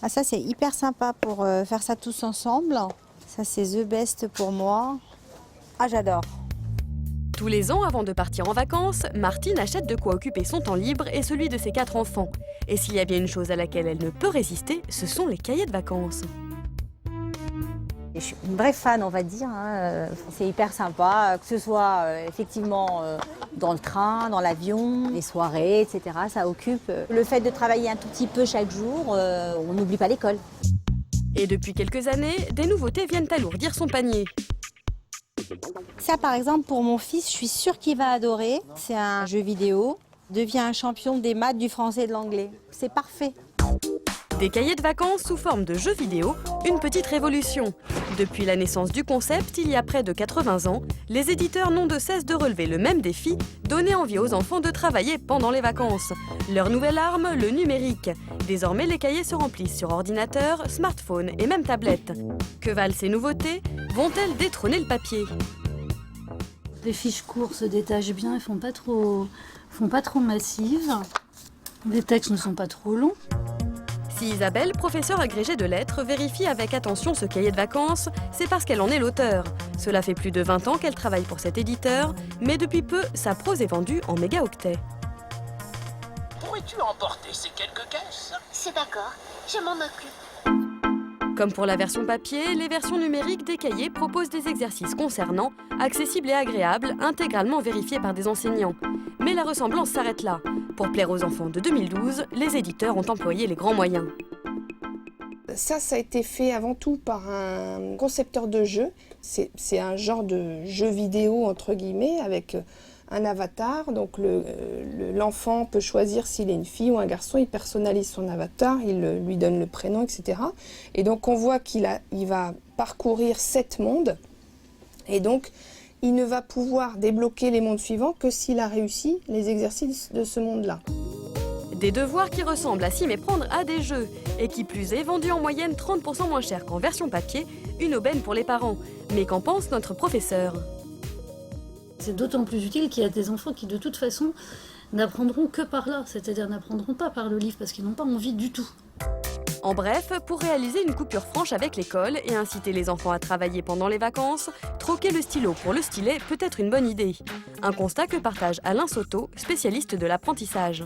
Ah ça c'est hyper sympa pour faire ça tous ensemble. Ça c'est the best pour moi. Ah j'adore. Tous les ans, avant de partir en vacances, Martine achète de quoi occuper son temps libre et celui de ses 4 enfants. Et s'il y a bien une chose à laquelle elle ne peut résister, ce sont les cahiers de vacances. Je suis une vraie fan, on va dire. C'est hyper sympa, que ce soit effectivement dans le train, dans l'avion, les soirées, etc. Ça occupe. Le fait de travailler un tout petit peu chaque jour, on n'oublie pas l'école. Et depuis quelques années, des nouveautés viennent alourdir son panier. Ça, par exemple, pour mon fils, je suis sûre qu'il va adorer. C'est un jeu vidéo. Devient un champion des maths, du français et de l'anglais. C'est parfait. Des cahiers de vacances sous forme de jeux vidéo, une petite révolution. Depuis la naissance du concept, il y a près de 80 ans, les éditeurs n'ont de cesse de relever le même défi, donner envie aux enfants de travailler pendant les vacances. Leur nouvelle arme, le numérique. Désormais, les cahiers se remplissent sur ordinateur, smartphone et même tablette. Que valent ces nouveautés? Vont-elles détrôner le papier? Les fiches courtes se détachent bien, elles font pas trop massives. Les textes ne sont pas trop longs. Si Isabelle, professeure agrégée de lettres, vérifie avec attention ce cahier de vacances, c'est parce qu'elle en est l'auteur. Cela fait plus de 20 ans qu'elle travaille pour cet éditeur, mais depuis peu, sa prose est vendue en mégaoctets. Pourrais-tu emporter ces quelques caisses? C'est d'accord, je m'en occupe. Comme pour la version papier, les versions numériques des cahiers proposent des exercices concernants, accessibles et agréables, intégralement vérifiés par des enseignants. Mais la ressemblance s'arrête là. Pour plaire aux enfants de 2012, les éditeurs ont employé les grands moyens. Ça a été fait avant tout par un concepteur de jeu. C'est un genre de jeu vidéo, entre guillemets, avec un avatar. Donc l'enfant peut choisir s'il est une fille ou un garçon, il personnalise son avatar, il lui donne le prénom, etc. Et donc on voit qu'il va parcourir 7 mondes. Et donc il ne va pouvoir débloquer les mondes suivants que s'il a réussi les exercices de ce monde-là. Des devoirs qui ressemblent à s'y méprendre à des jeux, et qui plus est vendus en moyenne 30% moins cher qu'en version papier, une aubaine pour les parents. Mais qu'en pense notre professeur? C'est d'autant plus utile qu'il y a des enfants qui de toute façon n'apprendront que par là, c'est-à-dire n'apprendront pas par le livre parce qu'ils n'ont pas envie du tout. En bref, pour réaliser une coupure franche avec l'école et inciter les enfants à travailler pendant les vacances, troquer le stylo pour le stylet peut être une bonne idée. Un constat que partage Alain Soto, spécialiste de l'apprentissage.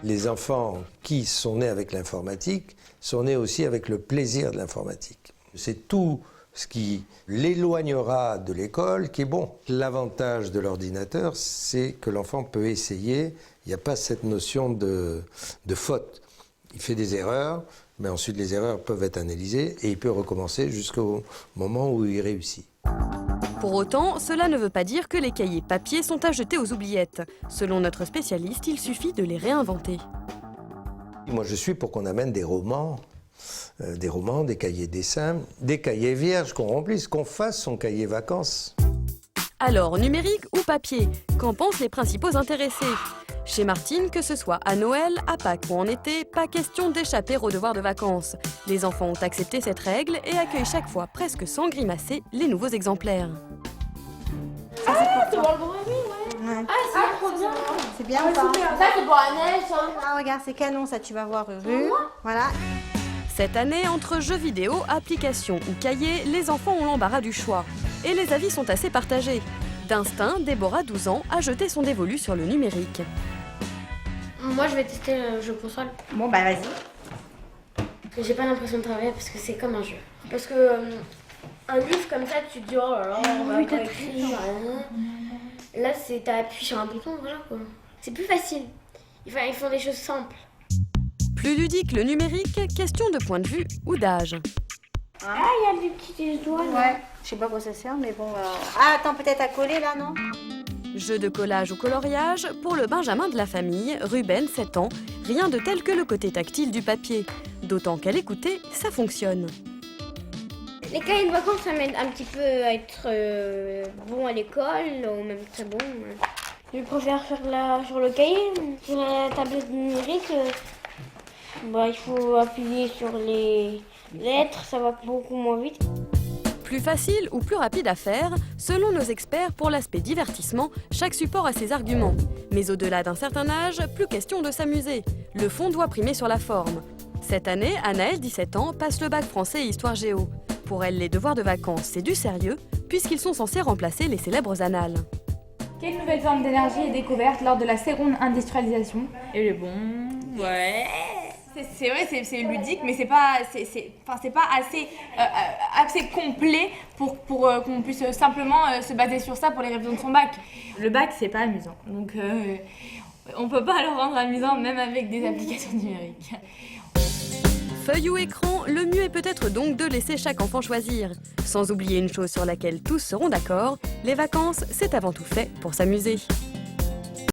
Les enfants qui sont nés avec l'informatique sont nés aussi avec le plaisir de l'informatique. C'est tout ce qui l'éloignera de l'école qui est bon. L'avantage de l'ordinateur, c'est que l'enfant peut essayer. Il n'y a pas cette notion de faute. Il fait des erreurs, mais ensuite les erreurs peuvent être analysées et il peut recommencer jusqu'au moment où il réussit. Pour autant, cela ne veut pas dire que les cahiers papier sont à jeter aux oubliettes. Selon notre spécialiste, il suffit de les réinventer. Moi, je suis pour qu'on amène des romans, des cahiers dessins, des cahiers vierges qu'on remplisse, qu'on fasse son cahier vacances. Alors, numérique ou papier? Qu'en pensent les principaux intéressés? Chez Martine, que ce soit à Noël, à Pâques ou en été, pas question d'échapper aux devoirs de vacances. Les enfants ont accepté cette règle et accueillent chaque fois, presque sans grimacer, les nouveaux exemplaires. C'est pour le brevet, ouais. Ah, c'est trop bien. C'est bien ou pas? Ça, c'est pour la neige, ça. Ah regarde, c'est canon ça, tu vas voir Ruru. Voilà. Cette année, entre jeux vidéo, applications ou cahiers, les enfants ont l'embarras du choix. Et les avis sont assez partagés. D'instinct, Déborah, 12 ans, a jeté son dévolu sur le numérique. Moi, je vais tester le jeu console. Bon bah vas-y. J'ai pas l'impression de travailler parce que c'est comme un jeu. Parce que un livre comme ça, tu te dis oh là là, on va pas écrire. Là, t'appuies sur un bouton, voilà quoi. C'est plus facile. Ils font des choses simples. Plus ludique le numérique, question de point de vue ou d'âge. Ah, il y a des petits doigts là. Ouais, je sais pas quoi ça sert, mais bon. Ah attends, peut-être à coller là, non? Jeu de collage ou coloriage, pour le Benjamin de la famille, Ruben, 7 ans, rien de tel que le côté tactile du papier. D'autant qu'à l'écouter, ça fonctionne. Les cahiers de vacances, ça m'aide un petit peu à être bon à l'école, ou même très bon. Je préfère faire sur le cahier. Sur la tablette numérique, il faut appuyer sur les lettres, ça va beaucoup moins vite. Plus facile ou plus rapide à faire, selon nos experts, pour l'aspect divertissement, chaque support a ses arguments. Mais au-delà d'un certain âge, plus question de s'amuser. Le fond doit primer sur la forme. Cette année, Anaëlle, 17 ans, passe le bac français et histoire géo. Pour elle, les devoirs de vacances, c'est du sérieux, puisqu'ils sont censés remplacer les célèbres annales. Quelle nouvelle forme d'énergie est découverte lors de la seconde industrialisation? Et le bon... Ouais... C'est vrai, c'est ludique, mais c'est pas assez complet pour qu'on puisse simplement se baser sur ça pour les révisions de son bac. Le bac, c'est pas amusant, donc on peut pas le rendre amusant même avec des applications numériques. Feuille ou écran, le mieux est peut-être donc de laisser chaque enfant choisir. Sans oublier une chose sur laquelle tous seront d'accord, les vacances, c'est avant tout fait pour s'amuser.